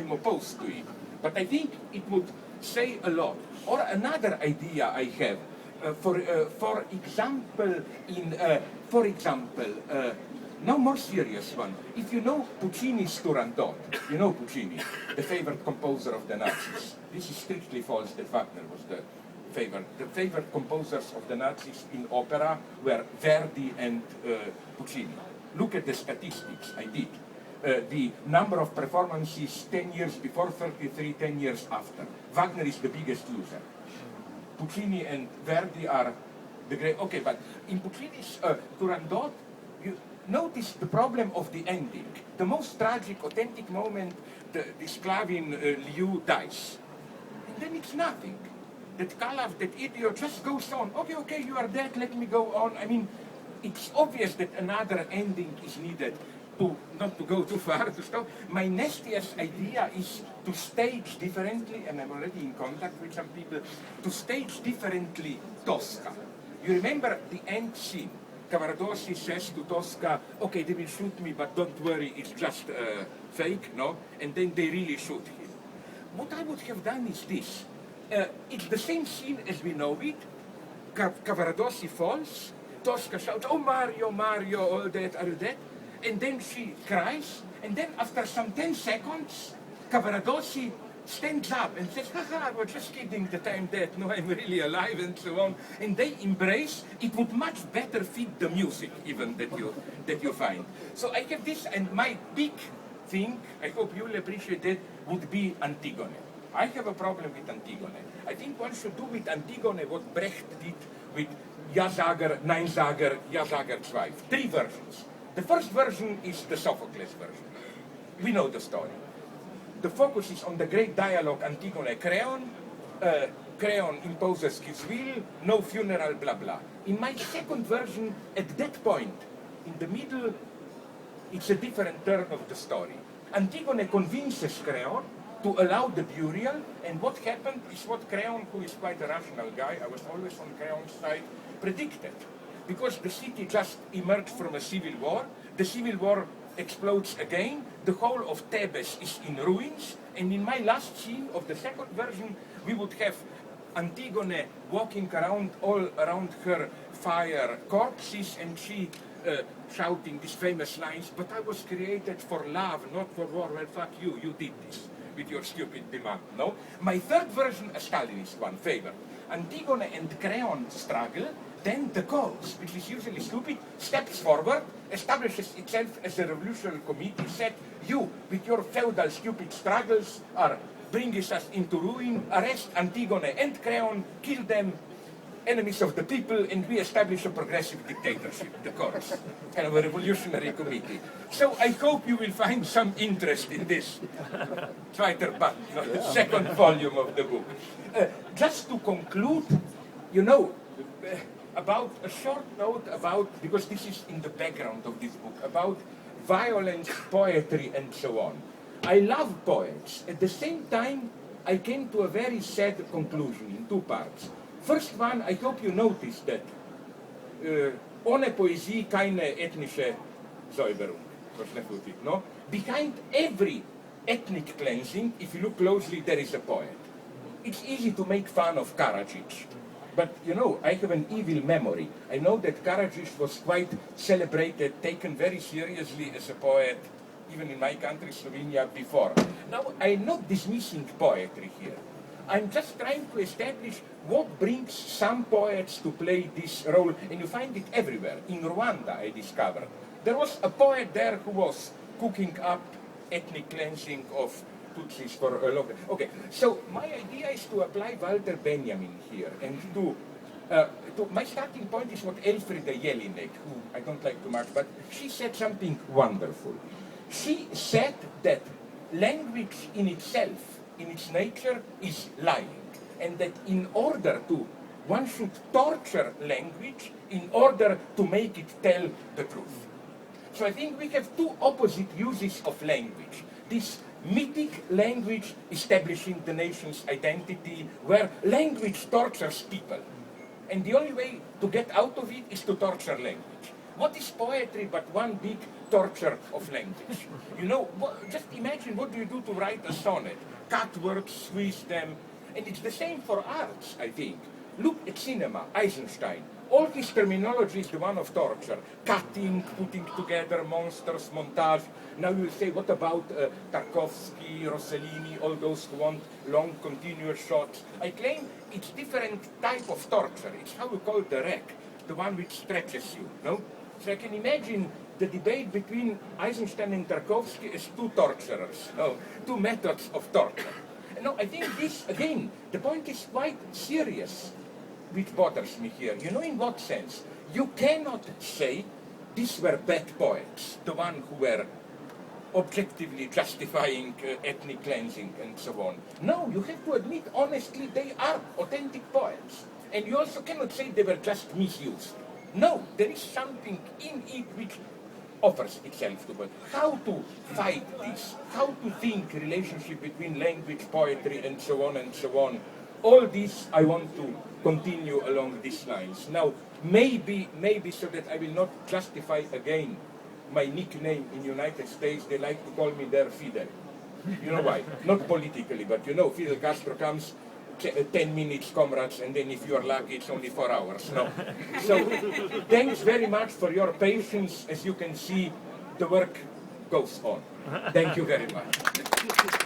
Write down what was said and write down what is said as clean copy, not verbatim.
I'm opposed to it. But I think it would say a lot. Or another idea I have, for example, no more serious one. If you know Puccini's Turandot, you know Puccini, the favorite composer of the Nazis. This is strictly false that Wagner was the favorite. The favorite composers of the Nazis in opera were Verdi and Puccini. Look at the statistics I did. The number of performances 10 years before 33, 10 years after. Wagner is the biggest loser. Puccini and Verdi are the great. Okay, but in Puccini's Turandot, you notice the problem of the ending. The most tragic, authentic moment, the Sklavin Liu dies. And then it's nothing. That Kalav, that idiot, just goes on. Okay, you are dead, let me go on. I mean, it's obvious that another ending is needed. Not to go too far, to stop. My nastiest idea is to stage differently, and I'm already in contact with some people, to stage differently Tosca. You remember the end scene? Cavaradossi says to Tosca, okay, they will shoot me, but don't worry, it's just fake, no? And then they really shoot him. What I would have done is this. It's the same scene as we know it. Cavaradossi falls, Tosca shouts, oh Mario, Mario, all that, are you dead? And then she cries, and then after some 10 seconds, Cavaradossi stands up and says, haha, I was just kidding that I'm dead, no, I'm really alive, and so on. And they embrace. It would much better fit the music, even, that you find. So I have this, and my big thing, I hope you'll appreciate it, would be Antigone. I have a problem with Antigone. I think one should do with Antigone what Brecht did with Ja-Sager, Nein-Sager, Ja-Sager's wife. 3 versions. The first version is the Sophocles version. We know the story. The focus is on the great dialogue Antigone-Creon. Creon imposes his will, no funeral, blah, blah. In my second version, at that point, in the middle, it's a different turn of the story. Antigone convinces Creon to allow the burial, and what happened is what Creon, who is quite a rational guy, I was always on Creon's side, predicted. Because the city just emerged from a civil war, the civil war explodes again, the whole of Thebes is in ruins, and in my last scene of the second version, we would have Antigone walking around, all around her fire corpses, and she shouting these famous lines, but I was created for love, not for war. Well, fuck you, you did this with your stupid demand, no? My third version, a Stalinist one, favor. Antigone and Creon struggle, then the cause, which is usually stupid, steps forward, establishes itself as a revolutionary committee, said, you, with your feudal stupid struggles, are bringing us into ruin, arrest Antigone and Creon, kill them, enemies of the people, and we establish a progressive dictatorship, the course, kind of a revolutionary committee. So I hope you will find some interest in this Zweiter Band, the second volume of the book. Just to conclude, you know, about a short note about, because this is in the background of this book, about violence, poetry, and so on. I love poets. At the same time, I came to a very sad conclusion in 2 parts. First one, I hope you noticed that ohne Poesie keine ethnische Säuberung. No? Behind every ethnic cleansing, if you look closely, there is a poet. It's easy to make fun of Karadzic. But, you know, I have an evil memory. I know that Karadzic was quite celebrated, taken very seriously as a poet, even in my country, Slovenia, before. Now, I'm not dismissing poetry here. I'm just trying to establish what brings some poets to play this role, and you find it everywhere. In Rwanda, I discovered. There was a poet there who was cooking up ethnic cleansing of Tutsis for a long time. Okay, so my idea is to apply Walter Benjamin here, and my starting point is what Elfriede Jelinek, who I don't like too much, but she said something wonderful. She said that language in itself, in its nature, is lying, and that in order to, one should torture language in order to make it tell the truth. So I think we have 2 opposite uses of language. This mythic language establishing the nation's identity, where language tortures people. And the only way to get out of it is to torture language. What is poetry but one big torture of language. You know, just imagine what do you do to write a sonnet. Cut words, squeeze them, and it's the same for arts, I think. Look at cinema, Eisenstein. All his terminology is the one of torture. Cutting, putting together monsters, montage. Now you will say, what about Tarkovsky, Rossellini, all those who want long, continuous shots? I claim it's different type of torture. It's how we call it the wreck, the one which stretches you, no? So I can imagine the debate between Eisenstein and Tarkovsky as two torturers, no? Two methods of torture. No, I think this, again, the point is quite serious, which bothers me here. You know in what sense? You cannot say these were bad poets, the one who were objectively justifying ethnic cleansing and so on. No, you have to admit honestly they are authentic poets. And you also cannot say they were just misused. No, there is something in it which offers itself to us. How to fight this, how to think relationship between language, poetry, and so on and so on. All this I want to continue along these lines. Now, maybe so that I will not justify again my nickname in United States, they like to call me their Fidel. You know why? Not politically, but you know, Fidel Castro comes, 10 minutes, comrades, and then if you are lucky, it's only 4 hours. No. So, thanks very much for your patience. As you can see, the work goes on. Thank you very much.